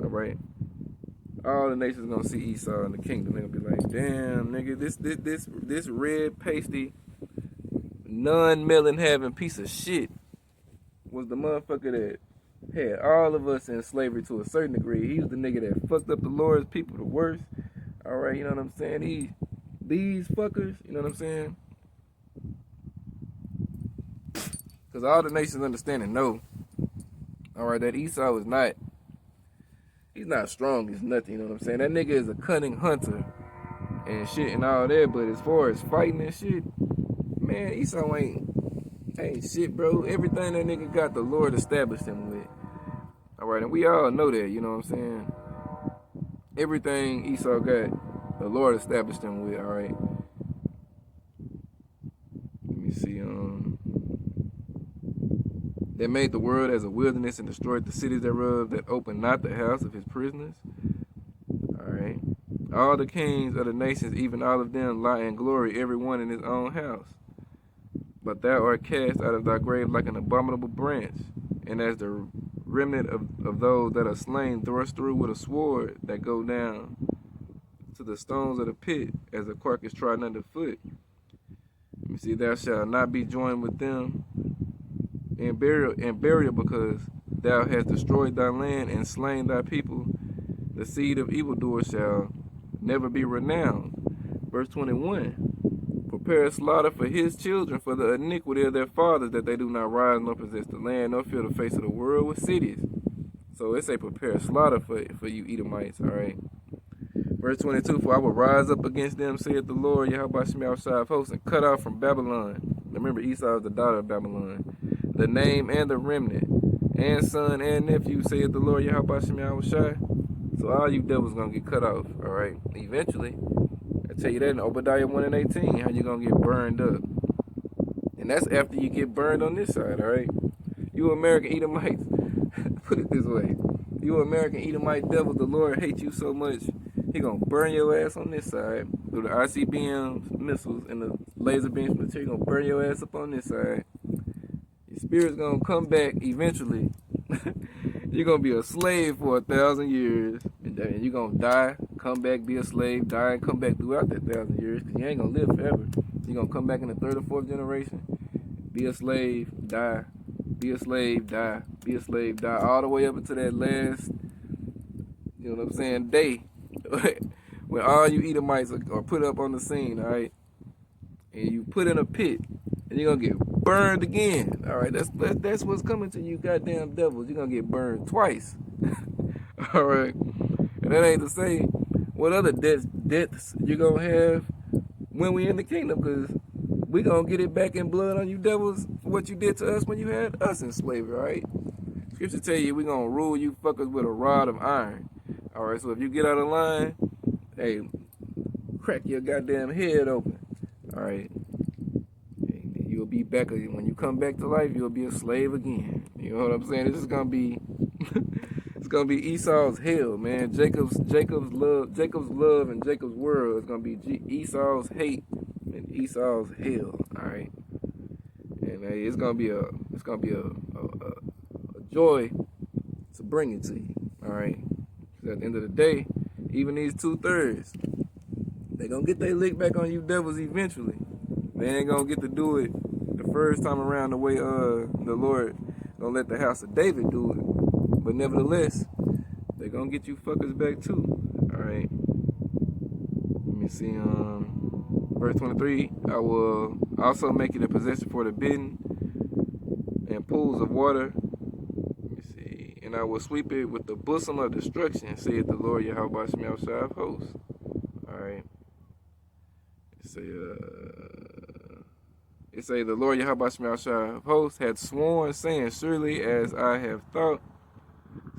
All right. All the nations gonna see Esau in the kingdom. They're gonna be like, damn, nigga, this red pasty, non-melon having piece of shit was the motherfucker that had all of us in slavery to a certain degree. He was the nigga that fucked up the Lord's people the worst. All right, you know what I'm saying? These fuckers, you know what I'm saying? Because all the nations understand and know, all right, that Esau is not, he's not strong as nothing, you know what I'm saying? That nigga is a cunning hunter and shit and all that, but as far as fighting and shit, man, Esau ain't shit, bro. Everything that nigga got, the Lord established him with. All right, and we all know that, you know what I'm saying? Everything Esau got, the Lord established him with, all right? Let me see, that made the world as a wilderness and destroyed the cities thereof, that opened not the house of his prisoners. All right. All the kings of the nations, even all of them, lie in glory, every one in his own house. But thou art cast out of thy grave like an abominable branch, and as the remnant of those that are slain, thrust through with a sword, that go down to the stones of the pit, as a carcass trodden underfoot. Let me see, thou shalt not be joined with them in burial, because thou hast destroyed thy land and slain thy people, the seed of evildoers shall never be renowned. Verse 21. Prepare a slaughter for his children for the iniquity of their fathers, that they do not rise nor possess the land, nor fill the face of the world with cities. So it say prepare a slaughter for you Edomites, all right? Verse 22, for I will rise up against them, saith the Lord, Yahweh Shemel of hosts, and cut off from Babylon. Remember, Esau is the daughter of Babylon. The name and the remnant, and son and nephew, saith the Lord, Yahweh Shemel Shai. So all you devils going to get cut off, all right? Eventually, I tell you that in Obadiah 1 and 18, how you going to get burned up. And that's after you get burned on this side, all right? You American Edomites, put it this way. You American Edomite devils, the Lord hates you so much, he gonna burn your ass on this side through the ICBM missiles and the laser beams from the tree. He gonna burn your ass up on this side. Your spirit's gonna come back eventually. You're gonna be a slave for 1,000 years, and you're gonna die, come back, be a slave, die, and come back throughout that 1,000 years, because you ain't gonna live forever. You're gonna come back in the 3rd or 4th generation, be a slave, die, be a slave, die, be a slave, die, all the way up until that last, you know what I'm saying, day. When all you Edomites are put up on the scene, all right, and you put in a pit, and you're gonna get burned again, all right. That's what's coming to you, goddamn devils. You're gonna get burned twice, all right. And that ain't to say what other deaths you're gonna have when we in the kingdom, because we gonna get it back in blood on you devils for what you did to us when you had us in slavery, all right. Scripture tell you we gonna rule you fuckers with a rod of iron. All right, so if you get out of line, hey, crack your goddamn head open. All right, you'll be back. When you come back to life, you'll be a slave again. You know what I'm saying? This is gonna be, it's gonna be Esau's hell, man. Jacob's love, and Jacob's world is gonna be Esau's hate and Esau's hell. All right, and hey, it's gonna be a joy to bring it to you. All right. At the end of the day, even these 2/3, they gonna get their lick back on you devils eventually. They ain't gonna get to do it the first time around the way the Lord gonna let the house of David do it. But nevertheless, they gonna get you fuckers back too. All right. Let me see. Verse 23. I will also make it a possession for the bidden and pools of water. And I will sweep it with the bosom of destruction, saith the Lord Yahweh Shemel Shai of hosts. Alright. It say the Lord Yahweh Shemel Shai of hosts had sworn, saying, surely as I have thought,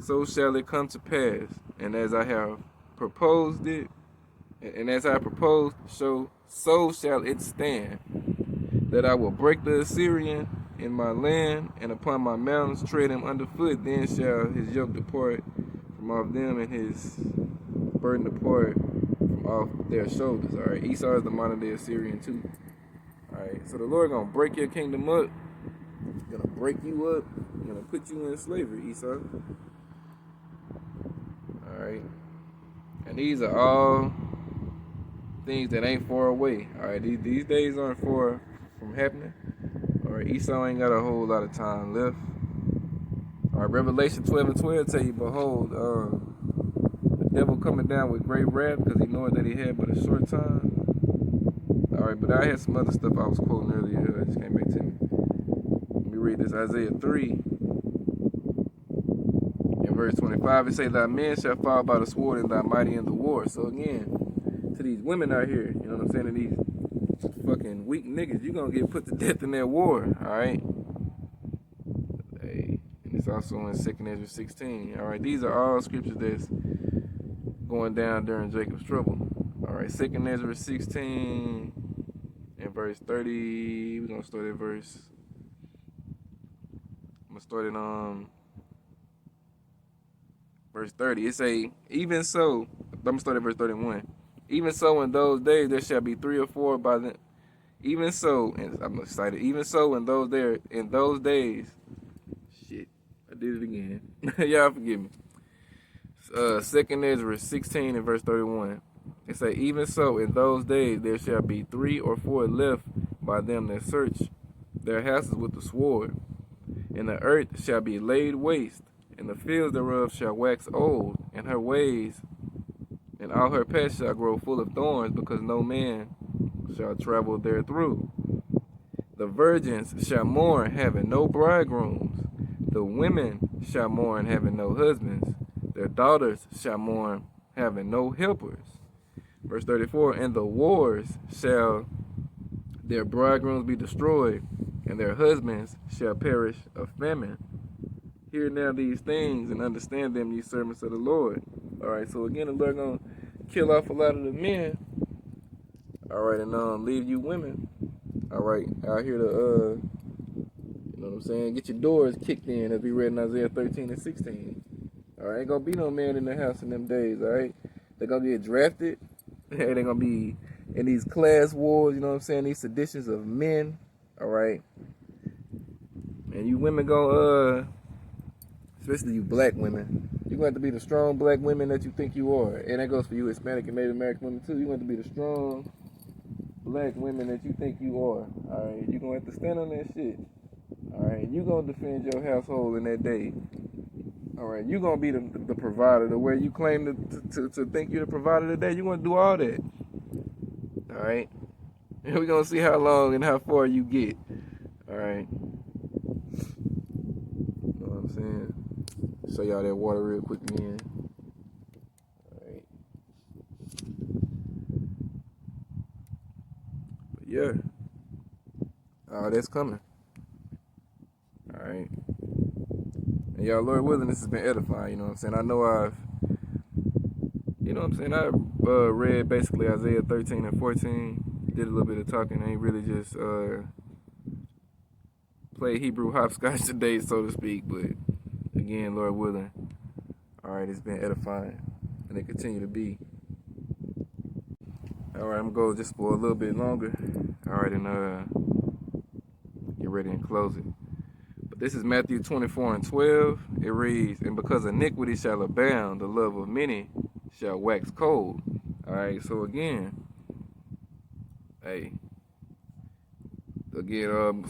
so shall it come to pass. And as I have proposed it, and as I proposed, so shall it stand, that I will break the Assyrian in my land, and upon my mountains tread him underfoot. Then shall his yoke depart from off them, and his burden depart from off their shoulders. All right, Esau is the modern day Assyrian too. All right, so the Lord gonna break your kingdom up, gonna break you up, gonna put you in slavery, Esau. All right, and these are all things that ain't far away. All right, these days aren't far from happening. Alright, Esau ain't got a whole lot of time left. Alright, Revelation 12 and 12 tell you, behold, the devil coming down with great wrath, because he knoweth that he had but a short time. Alright, but I had some other stuff I was quoting earlier. It just came back to me. Let me read this. Isaiah 3 in verse 25. It say, thy men shall fall by the sword, and thy mighty in the war. So again, to these women out here, you know what I'm saying, to these fucking weak niggas, you gonna get put to death in that war, alright? Hey, and it's also in 2nd Ezra 16. Alright, these are all scriptures that's going down during Jacob's trouble. Alright, 2nd Ezra 16 and verse 30. We're gonna start at verse. I'm gonna start at verse 30. It say, even so, I'm gonna start at verse 31. Even so in those days there shall be 3 or 4 by the even so, and I'm excited, even so in those days, shit, I did it again. Y'all forgive me. 2nd Ezra 16 and verse 31. It say, even so in those days there shall be 3 or 4 left by them that search their houses with the sword, and the earth shall be laid waste, and the fields thereof shall wax old, and her ways and all her paths shall grow full of thorns, because no man shall travel therethrough. The virgins shall mourn, having no bridegrooms. The women shall mourn, having no husbands. Their daughters shall mourn, having no helpers. Verse 34, and the wars shall their bridegrooms be destroyed, and their husbands shall perish of famine. Hear now these things, and understand them, ye servants of the Lord. All right, so again, the Lord gonna kill off a lot of the men. All right, and leave you women. All right, out here to you know what I'm saying, get your doors kicked in, as we read in Isaiah 13 and 16. All right, ain't gonna be no man in the house in them days. All right, they're gonna get drafted. They're gonna be in these class wars. You know what I'm saying? These seditions of men. All right, and you women go especially you black women, you're going to have to be the strong black women that you think you are. And that goes for you Hispanic and Native American women too. You're going to be the strong black women that you think you are. Alright, you're going to have to stand on that shit. Alright, you're going to defend your household in that day. Alright, you're going to be the provider, the way you claim to think you're the provider today. You're going to do all that. Alright, and we're going to see how long and how far you get. Alright, you know what I'm saying? Show y'all that water real quick again. Alright. But yeah. Oh, that's coming. Alright. And y'all, Lord willing, this has been edifying, you know what I'm saying? I know you know what I'm saying, I read basically Isaiah 13 and 14. Did a little bit of talking. I ain't really just play Hebrew hopscotch today, so to speak, but again, Lord willing, all right, it's been edifying, and it continue to be. All right, I'm gonna go just for a little bit longer. All right, and get ready and close it. But this is Matthew 24 and 12. It reads, and because iniquity shall abound, the love of many shall wax cold. All right, so again,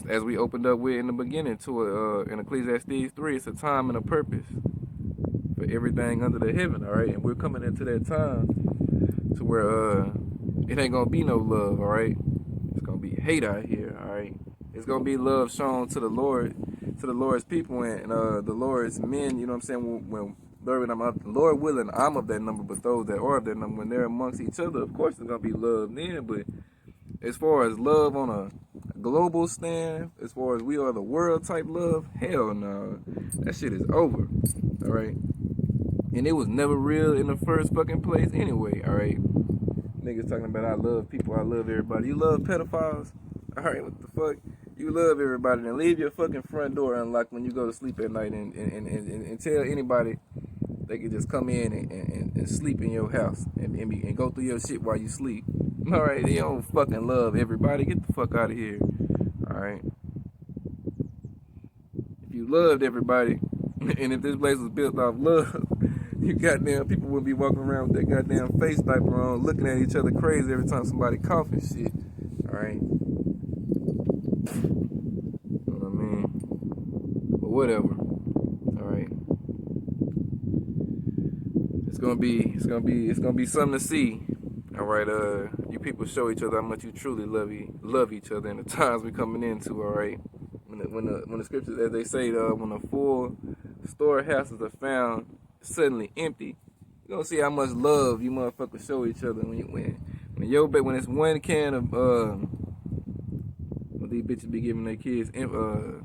as we opened up with in the beginning to in Ecclesiastes 3, it's a time and a purpose for everything under the heaven, all right? And we're coming into that time to where it ain't gonna be no love, all right? It's gonna be hate out here, all right? It's gonna be love shown to the Lord's people and the Lord's men, you know what I'm saying? When Lord willing, I'm of that number, but those that are of that number, when they're amongst each other, of course there's gonna be love then, but as far as love on a global stand, as far as we are the world type love, hell no. That shit is over. Alright? And it was never real in the first fucking place anyway, alright? Niggas talking about I love people, I love everybody. You love pedophiles? Alright, what the fuck? You love everybody, then leave your fucking front door unlocked when you go to sleep at night and tell anybody they can just come in and sleep in your house and go through your shit while you sleep. Alright, they don't fucking love everybody. Get the fuck out of here. Alright. If you loved everybody, and if this place was built off love, you goddamn people wouldn't be walking around with that goddamn face diaper on, looking at each other crazy every time somebody cough and shit. Alright. You know what I mean? But whatever. Alright. It's gonna be something to see. All right, you people show each other how much you truly love each other in the times we're coming into. All right, when the scriptures, as they say, when the full storehouses are found suddenly empty, you gonna see how much love you motherfuckers show each other when it's one can of when these bitches be giving their kids the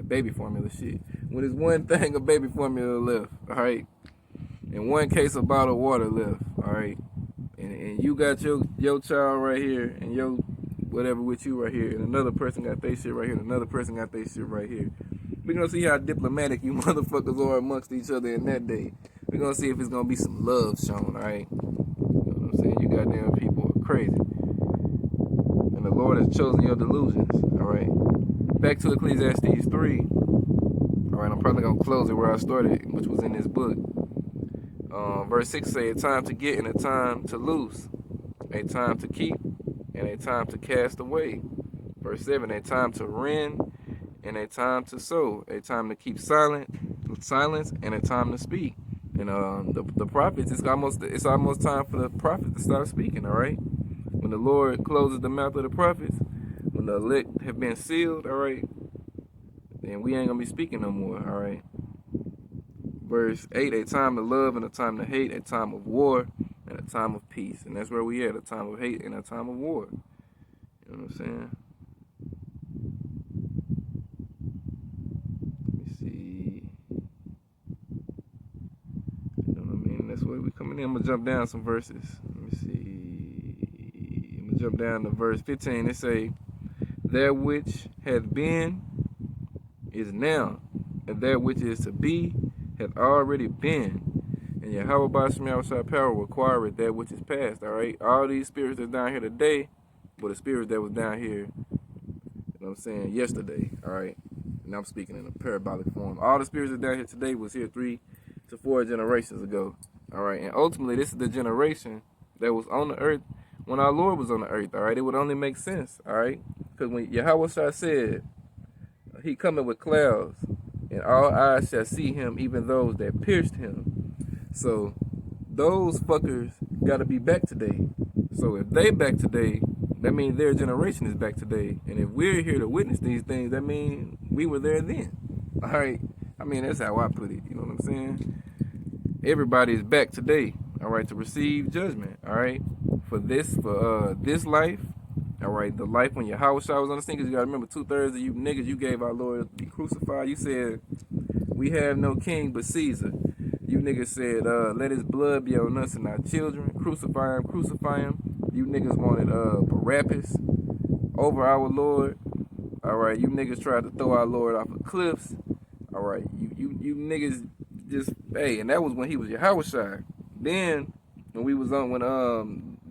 baby formula shit. When there's one thing of baby formula left, all right, and one case of bottled water left, all right. And you got your child right here, and your whatever with you right here, and another person got their shit right here, and another person got their shit right here. We're gonna see how diplomatic you motherfuckers are amongst each other in that day. We're gonna see if it's gonna be some love shown, alright? You know what I'm saying? You goddamn people are crazy. And the Lord has chosen your delusions, alright? Back to Ecclesiastes 3. Alright, I'm probably gonna close it where I started, which was in this book. Verse 6 say, a time to get and a time to loose, a time to keep and a time to cast away. Verse 7, a time to rend and a time to sow, a time to keep silent silence and a time to speak. And the prophets, it's almost time for the prophets to stop speaking. All right, when the Lord closes the mouth of the prophets, when the elect have been sealed, all right, then we ain't gonna be speaking no more. All right. Verse 8, a time to love and a time to hate, a time of war and a time of peace. And that's where we at, a time of hate and a time of war. You know what I'm saying? Let me see. You know what I mean? That's where we coming in. I'm going to jump down some verses. Let me see. I'm going to jump down to verse 15. It say, that which hath been is now, and that which is to be had already been. And Yahweh Basham outside power requireth that which is past. All right. All these spirits that's down here today were the spirits that was down here, you know what I'm saying, yesterday. All right. And I'm speaking in a parabolic form. All the spirits that down here today was here 3 to 4 generations ago. All right. And ultimately, this is the generation that was on the earth when our Lord was on the earth. All right. It would only make sense. All right. Because when Yahweh said, he coming with clouds, and all eyes shall see him, even those that pierced him. So those fuckers gotta be back today. So if they back today, that means their generation is back today. And if we're here to witness these things, that means we were there then. All right. I mean, that's how I put it. You know what I'm saying? Everybody is back today. All right, to receive judgment. All right, for this life. All right, the life when Yahweh was on the scene, because you gotta remember 2/3 of you niggas you gave our Lord to be crucified. You said, we have no king but Caesar. You niggas said, let his blood be on us and our children. Crucify him, crucify him. You niggas wanted Barabbas over our Lord. All right, you niggas tried to throw our Lord off of cliffs. All right, you niggas just, hey, and that was when he was Yahweh. Then when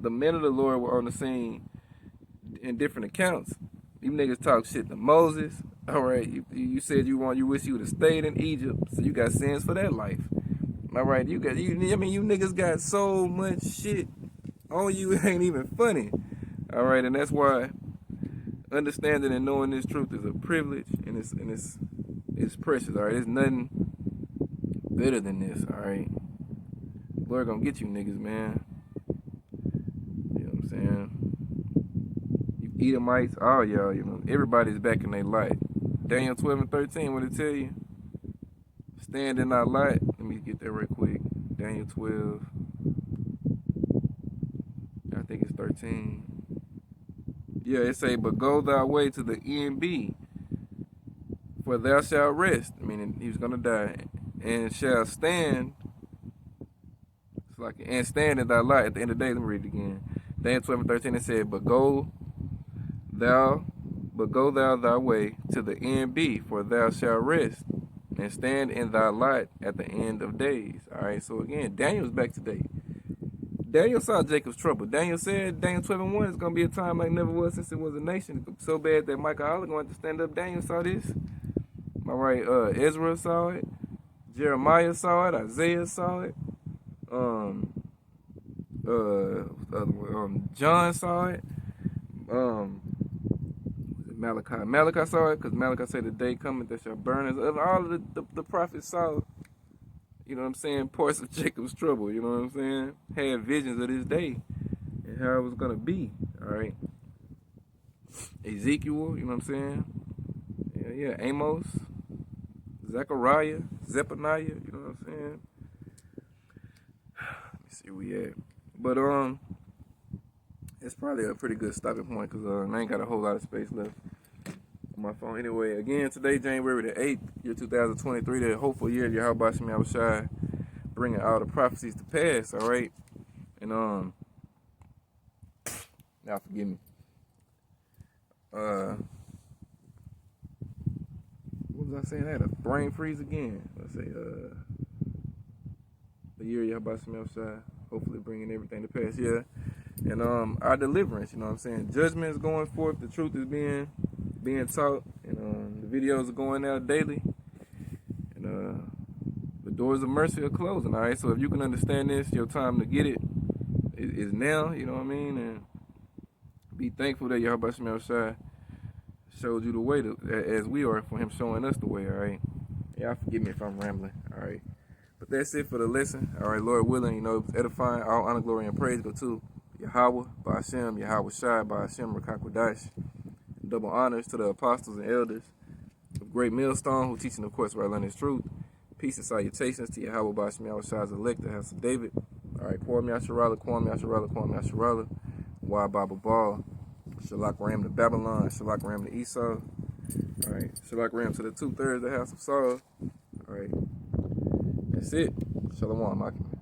the men of the Lord were on the scene in different accounts, you niggas talk shit to Moses. All right, you said you wish you would have stayed in Egypt, so you got sins for that life. All right, you niggas got so much shit on you, it ain't even funny. All right, and that's why understanding and knowing this truth is a privilege, and it's precious. All right, there's nothing better than this. All right, Lord gonna get you niggas, man. You know what I'm saying? You Edomites, all y'all, you know, everybody's back in their light. Daniel 12 and 13, what it tell you? Stand in our light. Let me get that real quick. Daniel 12. I think it's 13. Yeah, it say, but go thy way to the NB, for thou shalt rest. I mean, he was gonna die, and shall stand. It's like, and stand in thy light. At the end of the day, let me read it again. Daniel 12 and 13. It said, but go thou thy way to the NB, for thou shalt rest, and stand in thy light at the end of days. All right. So again, Daniel's back today. Daniel saw Jacob's trouble. Daniel said, Daniel 12 and 1, it's going to be a time like never was since it was a nation. So bad that Michael Allah going to stand up. Daniel saw this. All right, Ezra saw it. Jeremiah saw it. Isaiah saw it. John saw it. Malachi saw it, because Malachi said the day coming that shall burn us. All of the prophets saw, you know what I'm saying, parts of Jacob's trouble, you know what I'm saying? Had visions of this day and how it was going to be, all right? Ezekiel, you know what I'm saying? Yeah, Amos, Zechariah, Zephaniah, you know what I'm saying? Let me see where we at. But, it's probably a pretty good stopping point, because I ain't got a whole lot of space left on my phone. Anyway, again, today, January the 8th, year 2023, the hopeful year of Yahweh Basham Yahushai, bringing all the prophecies to pass, all right? And, now forgive me. What was I saying? I had a brain freeze again. Let's say, the year of Yahweh Basham Yahushai, hopefully bringing everything to pass, yeah. And our deliverance, you know what I'm saying? Judgment is going forth, the truth is being taught, and the videos are going out daily, and the doors of mercy are closing, all right? So if you can understand this, your time to get it is now, you know what I mean? And be thankful that Yahweh Basham Yahushai showed you the way, as we are, for him showing us the way, all right? Y'all forgive me if I'm rambling. All right. But that's it for the lesson. All right, Lord willing, you know, edifying, all honor, glory, and praise go to Yahweh, Ba'ashem, Yahweh Shai, Ba'ashem, Rakakwadash. Double honors to the apostles and elders of Great Millstone who teaching, of course, where I learn His truth. Peace and salutations to Yahweh, Ba'ashem, Yahweh Shai's elect, the house of David. All right, Kwam Yasharala, Kwam Yasharala, Kwam Yasharala. Why Baba Ball. Shalak Ram to Babylon, Shalak Ram to Esau. All right, Shalak Ram to the 2/3 of the house of Saul. All right. That's it. Shalom, Akim.